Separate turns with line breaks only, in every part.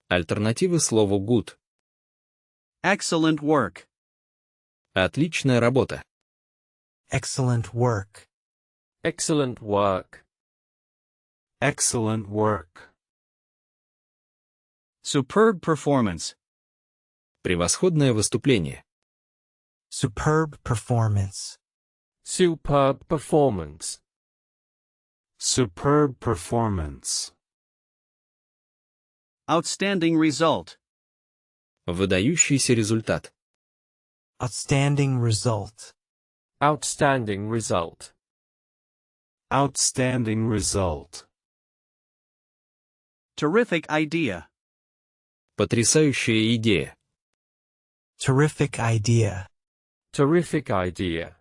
Альтернативы слову good.
Excellent work.
Отличная работа.
Excellent work.
Excellent work.
Excellent work.
Superb performance.
Превосходное выступление.
Superb performance.
Superb performance.
Superb performance.
Outstanding result.
Выдающийся результат.
Outstanding result.
Outstanding result.
Outstanding result.
Terrific idea.
Потрясающая идея.
Terrific idea.
Terrific idea.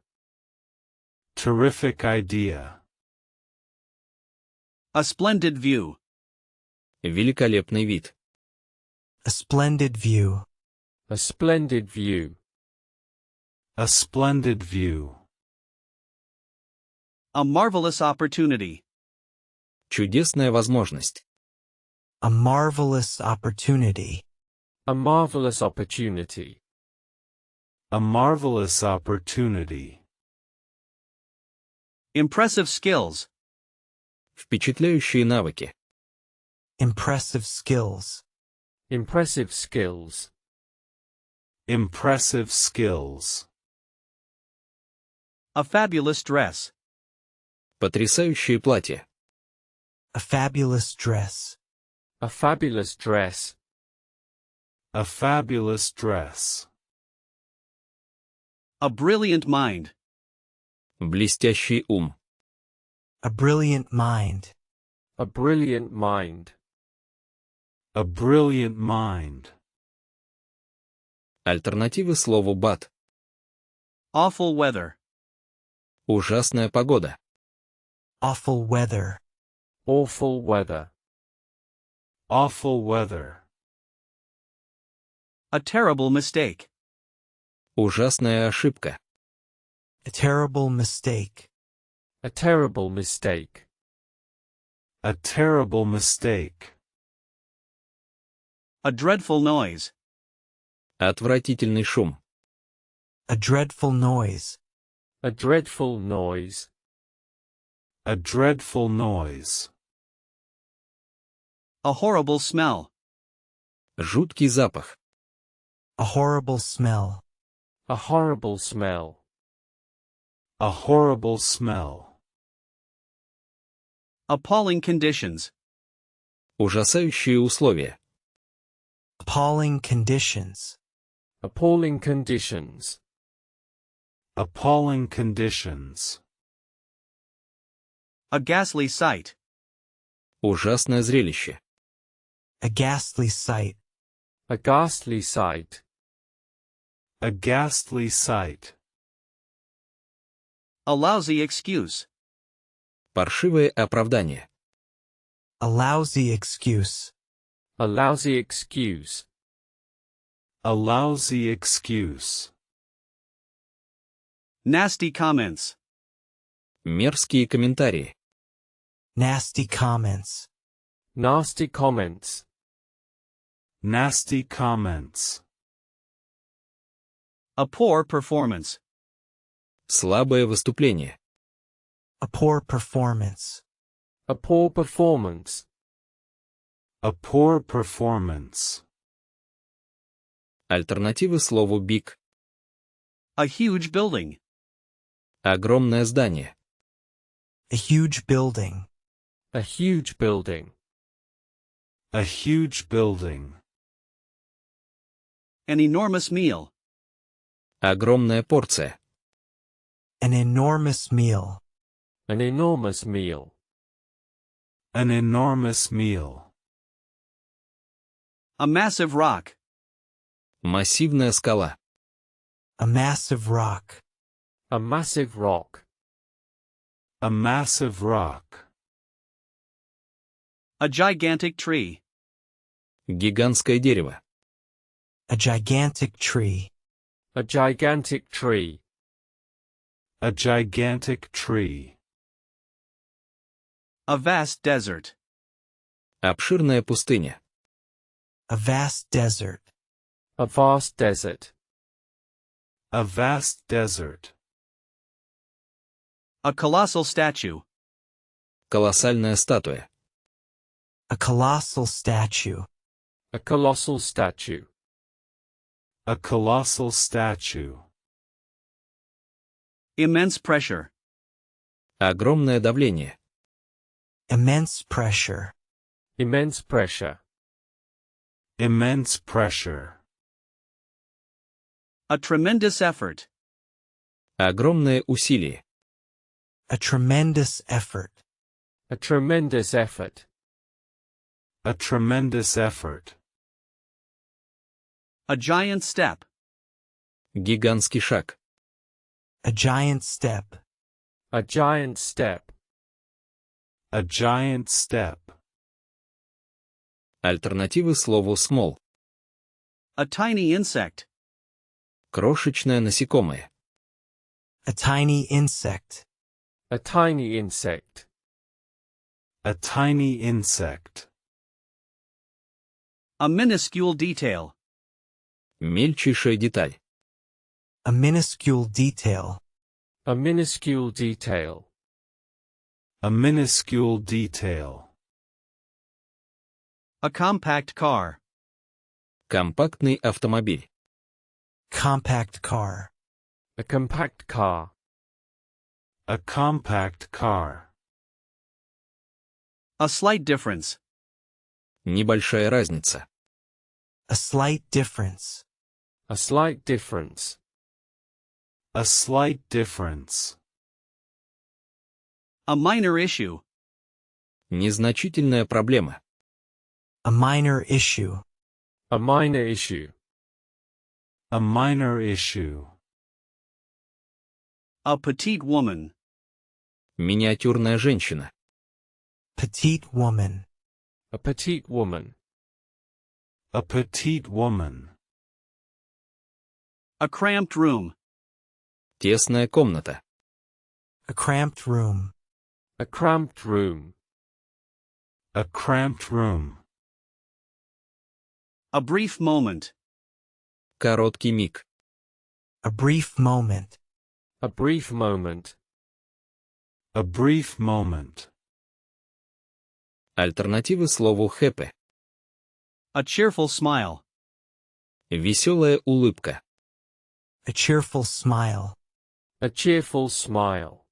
Terrific idea.
A splendid view.
Великолепный вид.
A splendid view.
A splendid view.
A splendid view.
A marvelous opportunity.
Чудесная возможность.
A marvelous opportunity.
A marvelous opportunity.
A marvelous opportunity.
Impressive skills.
Впечатляющие навыки.
Impressive skills.
Impressive skills.
Impressive skills.
A fabulous dress.
Потрясающее платье.
A fabulous dress.
A fabulous dress.
A fabulous dress.
A brilliant mind.
Блестящий ум.
A brilliant mind.
A brilliant mind.
A brilliant mind.
Альтернативы слову bad.
Awful weather.
Ужасная погода.
Awful weather.
Awful weather.
Awful weather.
A terrible mistake.
Ужасная ошибка.
A terrible mistake.
A terrible mistake.
A terrible mistake.
A dreadful noise.
Отвратительный шум.
A dreadful noise.
A dreadful noise.
A dreadful noise.
A horrible smell.
Жуткий запах.
A horrible smell.
A horrible smell.
A horrible smell.
Appalling conditions.
Ужасающие условия.
Appalling conditions.
Appalling conditions.
Appalling conditions.
A ghastly sight.
Ужасное зрелище.
A ghastly sight.
A ghastly sight.
A ghastly sight.
A lousy excuse.
Паршивое оправдание.
A lousy excuse.
A lousy excuse.
A lousy excuse.
Nasty comments.
Мерзкие комментарии.
Nasty comments.
Nasty comments.
Nasty comments.
A poor performance.
Слабое выступление.
A poor performance.
A poor performance.
A poor performance.
Альтернативы слову big.
A huge building.
Огромное здание.
A huge building.
A huge building.
A huge building.
An enormous meal.
Огромная порция.
An enormous meal.
An enormous meal.
An enormous meal.
A massive rock.
Массивная скала.
A massive rock.
A massive rock.
A massive rock.
A gigantic tree.
Гигантское дерево.
A gigantic tree.
A gigantic tree.
A gigantic tree.
A vast desert.
Обширная пустыня.
A vast desert.
A vast desert.
A vast desert.
A colossal statue.
Колоссальная статуя.
A colossal statue.
A colossal statue.
A colossal statue.
Immense pressure.
Огромное давление.
Immense pressure.
Immense pressure.
Immense pressure.
A tremendous effort.
Огромное усилие.
A tremendous effort.
A tremendous effort.
A tremendous effort.
A giant step.
Гигантский шаг.
A giant step.
A giant step.
A giant step.
Альтернативы слову small.
A tiny insect.
Крошечное насекомое.
A tiny insect.
A tiny insect.
A tiny insect.
A minuscule detail.
Мельчайшая деталь.
A minuscule detail.
A minuscule detail.
A minuscule detail.
A compact car.
Компактный автомобиль.
Compact car.
A compact car.
A compact car.
A slight difference.
Небольшая разница.
A slight difference.
A slight difference.
A slight difference.
A minor issue.
Незначительная проблема.
A minor issue.
A minor issue.
A minor issue.
A petite woman.
Миниатюрная женщина.
Petite woman.
A petite woman.
A petite woman.
A cramped room.
Тесная комната.
A cramped room.
A cramped room.
A cramped room.
A brief moment.
Короткий миг.
A brief moment.
A brief moment.
A brief moment.
Альтернативы слову happy.
A cheerful smile.
Веселая улыбка.
A cheerful smile.
A cheerful smile.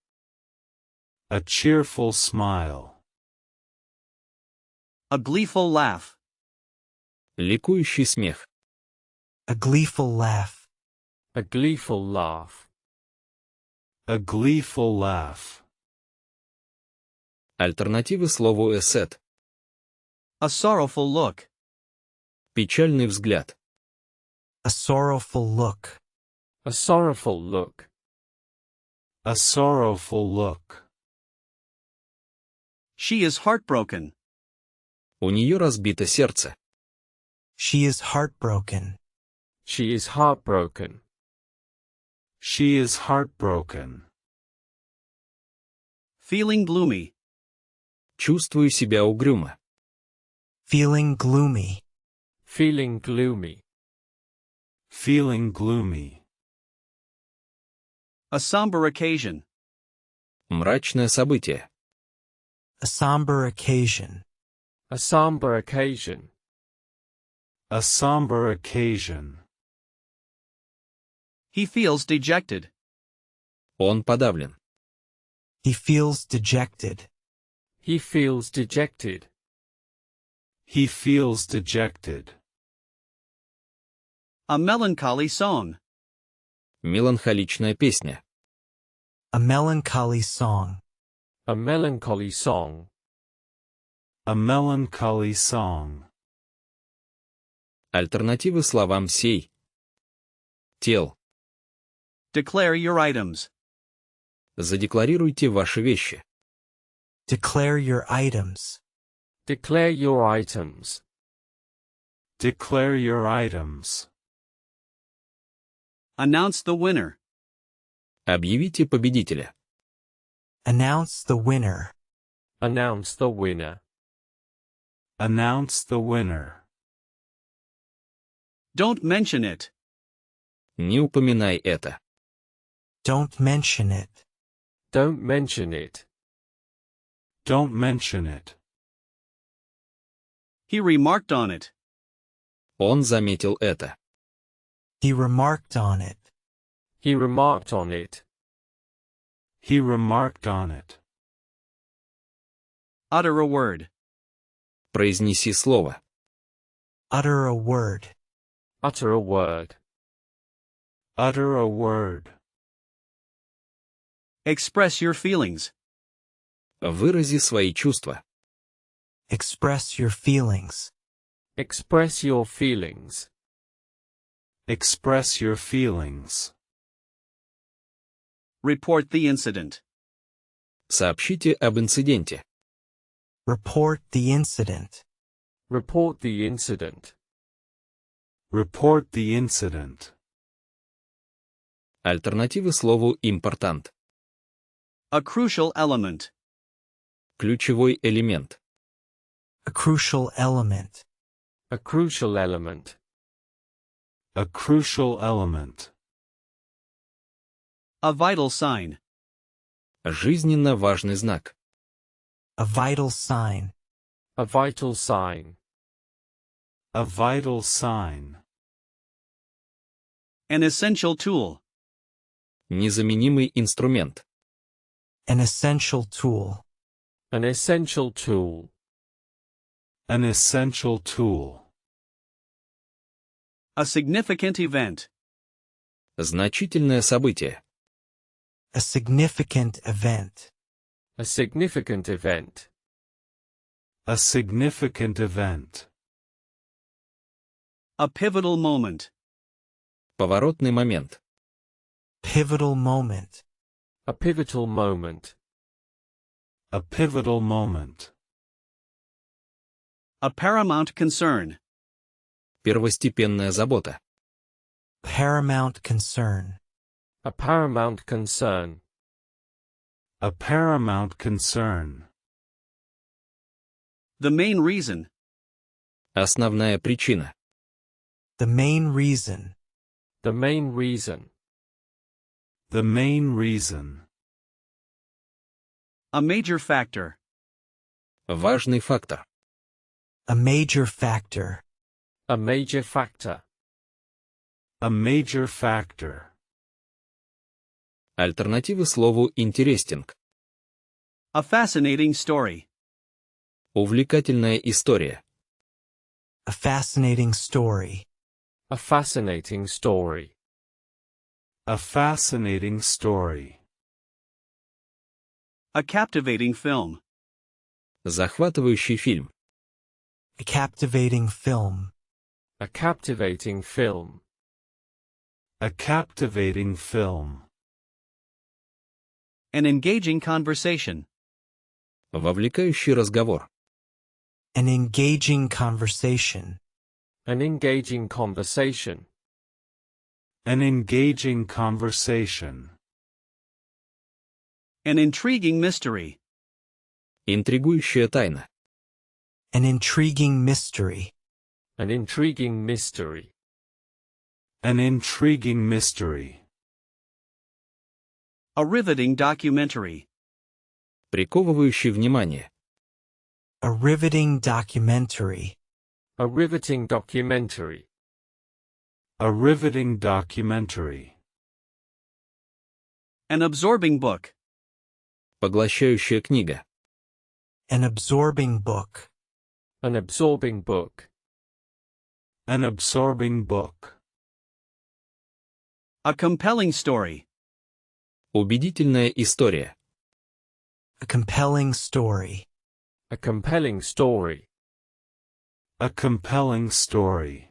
A cheerful smile.
A gleeful laugh.
Ликующий смех.
A gleeful laugh.
A gleeful laugh.
A gleeful laugh.
Альтернативы слову sad.
A sorrowful look.
Печальный взгляд.
A sorrowful look.
A sorrowful look.
A sorrowful look.
She is heartbroken.
У нее разбито сердце.
She is heartbroken.
She is heartbroken.
She is heartbroken.
Feeling gloomy.
Чувствую себя угрюмо.
Feeling gloomy.
Feeling gloomy.
Feeling gloomy.
A somber occasion.
Мрачное событие.
A somber occasion.
A somber occasion.
A somber occasion.
He feels dejected.
Он подавлен.
He feels dejected.
He feels dejected.
He feels dejected.
A melancholy song.
Меланхоличная песня.
A melancholy song.
A melancholy song.
A melancholy song.
Альтернативы словам сей. Тел.
Declare your items.
Задекларируйте ваши вещи.
Declare your items.
Declare your items.
Declare your items.
Announce the winner.
Объявите победителя.
Announce the winner.
Announce the winner.
Announce the winner.
Don't mention it.
Не упоминай это.
Don't mention it.
Don't mention it.
Don't mention it.
He remarked on it.
Он заметил это.
He remarked on it.
He remarked on it.
He remarked on it.
Utter a word.
Произнеси слово.
Utter a word.
Utter a word.
Utter a word.
Express your feelings.
Вырази свои чувства.
Express your feelings.
Express your feelings.
Express your feelings.
Report the incident.
Сообщите об инциденте.
Report the incident.
Report the incident.
Report the incident.
Альтернативы слову «импортант».
A crucial element.
Ключевой элемент.
A crucial element.
A crucial element.
A crucial element.
A vital sign.
Жизненно важный знак.
A vital sign.
A vital sign.
A vital sign.
An essential tool.
Незаменимый инструмент.
An essential tool.
An essential tool.
An essential tool.
A significant event.
Значительное событие.
A significant event.
A significant event.
A significant event.
A pivotal moment.
Поворотный момент.
Pivotal moment.
A pivotal moment.
A pivotal moment.
A paramount concern.
Первостепенная забота.
Paramount concern.
A paramount concern.
A paramount concern.
The main reason.
Основная причина.
The main reason.
The main reason.
The main reason.
A major factor.
Важный фактор.
A major factor.
A major factor.
A major factor.
Альтернативы слову «интересинг».
A fascinating story.
Увлекательная история.
A fascinating story.
A fascinating story.
A fascinating story.
A captivating film.
Захватывающий фильм.
A captivating film.
A captivating film.
A captivating film.
An engaging conversation.
Вовлекающий разговор.
An engaging conversation.
An engaging conversation.
An engaging conversation.
An intriguing mystery.
Интригующая тайна.
An intriguing mystery.
An intriguing mystery.
An intriguing mystery.
A riveting documentary.
Приковывающий внимание.
A riveting documentary.
A riveting documentary.
A riveting documentary.
An absorbing book.
Поглощающая книга.
An absorbing book.
An absorbing book.
An absorbing book.
A compelling story.
Убедительная история.
A compelling story.
A compelling story.
A compelling story.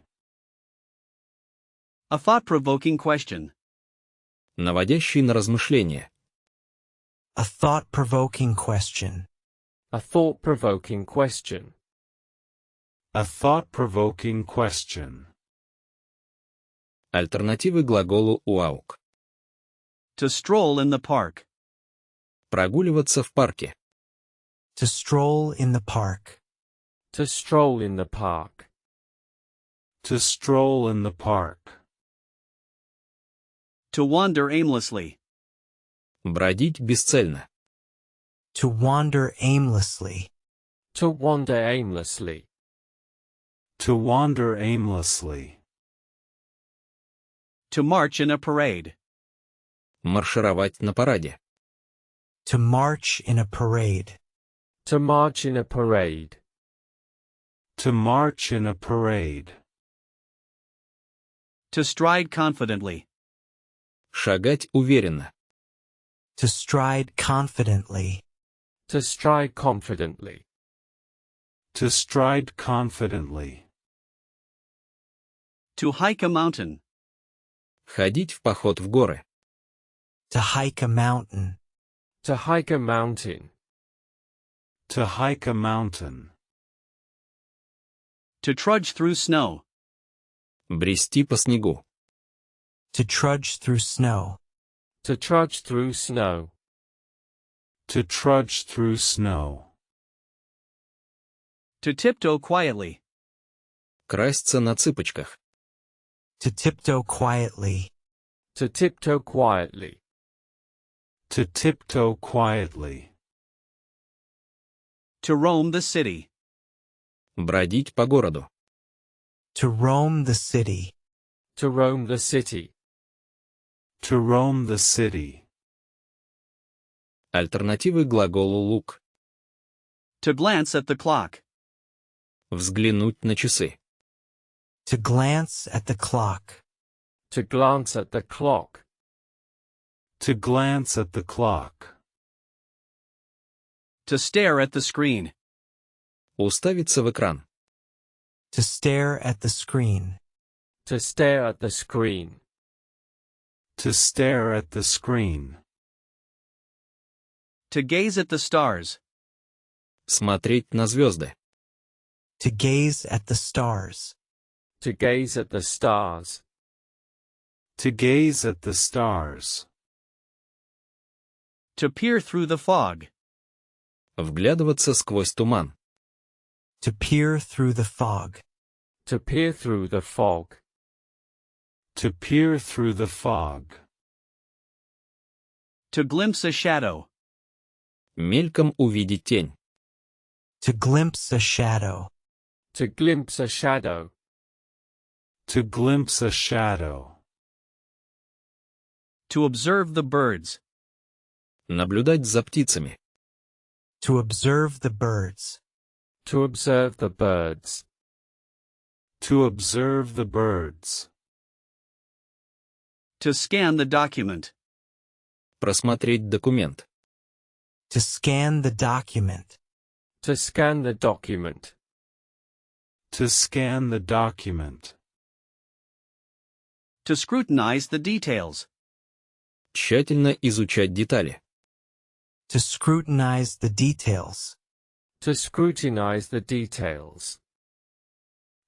A thought-provoking question.
Наводящий на размышление.
A thought-provoking question.
A thought-provoking question.
A thought-provoking question.
Альтернативы глаголу «уаук».
To stroll in the park.
Прогуливаться в парке.
To stroll in the park.
To stroll in the park.
To stroll in the park.
To wander aimlessly.
Бродить бесцельно.
To wander aimlessly.
To wander aimlessly.
To wander aimlessly.
To march in a parade.
Маршировать на параде.
To march in a parade.
To march in a parade.
To march in a parade.
To stride confidently.
Шагать уверенно.
To stride confidently.
To stride confidently.
To stride confidently.
To hike a mountain.
Ходить в поход в горы.
To hike a mountain.
To hike a mountain.
To hike a mountain.
To trudge through snow.
Брести по снегу.
To trudge through snow.
To trudge through snow.
To trudge through snow.
To tiptoe quietly.
Красться на цыпочках.
To tiptoe quietly.
To tiptoe quietly.
To tiptoe quietly.
To roam the city.
Бродить по городу.
To roam the city.
To roam the city.
To roam the city.
Альтернативы глаголу look.
To glance at the clock.
Взглянуть на часы.
To glance at the clock.
To glance at the clock.
To glance at the clock.
To stare at the screen.
Уставиться в экран.
To stare at the screen.
To stare at the screen.
To stare at the screen.
To gaze at the stars.
Смотреть на звезды.
To gaze at the stars.
To gaze at the stars.
To gaze at the stars.
To peer through the fog.
Вглядываться сквозь туман.
To peer through the fog.
To peer through the fog.
To peer through the fog.
To glimpse a shadow.
Мельком увидеть тень.
To glimpse a shadow.
To glimpse a shadow.
To glimpse a shadow.
To observe the birds.
Наблюдать за птицами.
To observe the birds.
To observe the birds.
To observe the birds.
To scan the document.
Просмотреть документ.
To scan the document.
To scan the document.
To scan the document.
To scrutinize the details.
Тщательно изучать детали.
To scrutinize the details.
To scrutinize the details.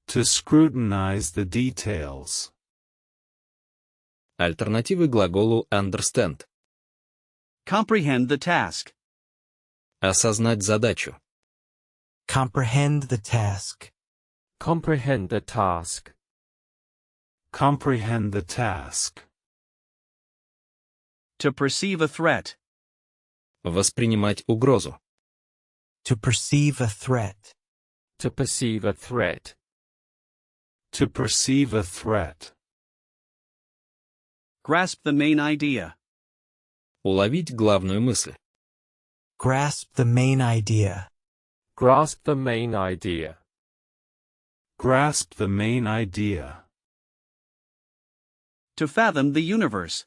To scrutinize the details.
Альтернативы глаголу understand.
Comprehend the task.
Осознать задачу.
Comprehend the task.
Comprehend the task.
Comprehend the task.
To perceive a threat.
Воспринимать угрозу.
To perceive a threat.
To perceive a threat.
To perceive a threat.
Grasp the main idea.
Уловить главную мысль.
Grasp the main idea.
Grasp the main idea.
Grasp the main idea.
To fathom the universe.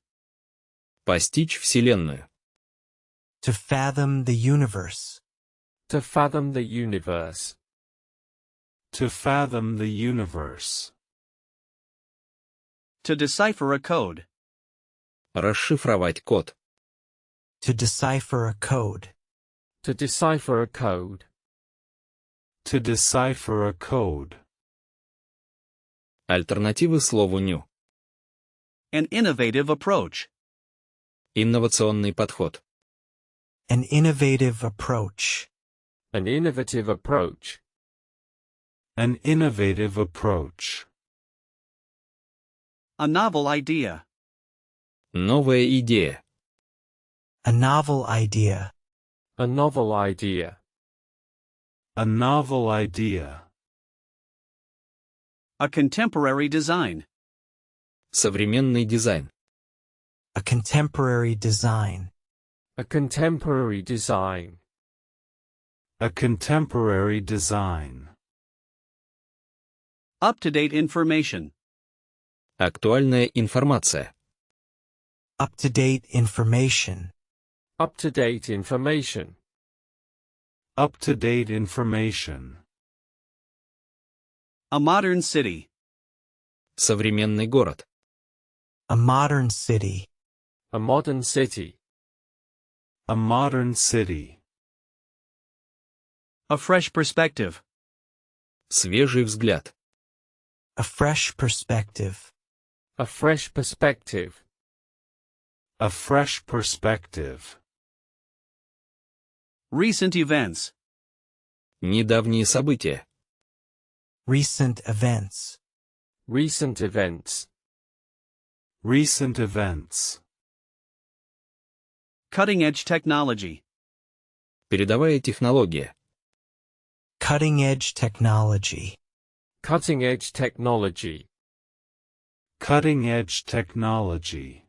Постичь Вселенную.
To fathom the universe.
To fathom the universe.
To fathom the universe.
To decipher a code.
Расшифровать код.
To decipher a code.
To decipher a code.
To decipher a code.
Альтернативы слову new.
An innovative approach.
Инновационный подход.
An innovative approach.
An innovative approach.
An innovative approach.
A novel idea.
Новая идея.
A novel idea.
A novel idea.
A novel idea.
A contemporary design.
Современный дизайн.
A contemporary design.
A contemporary design.
A contemporary design.
Up-to-date information.
Актуальная информация.
Up-to-date information.
Up-to-date information.
Up-to-date information.
A modern city.
Современный город.
A modern city.
A modern city.
A modern city.
A fresh perspective.
Свежий взгляд.
A fresh perspective.
A fresh perspective.
A fresh perspective.
Recent events.
Недавние события.
Recent events.
Recent events.
Recent events.
Cutting-edge technology.
Передовая технология.
Cutting-edge technology.
Cutting-edge technology.
Cutting-edge technology.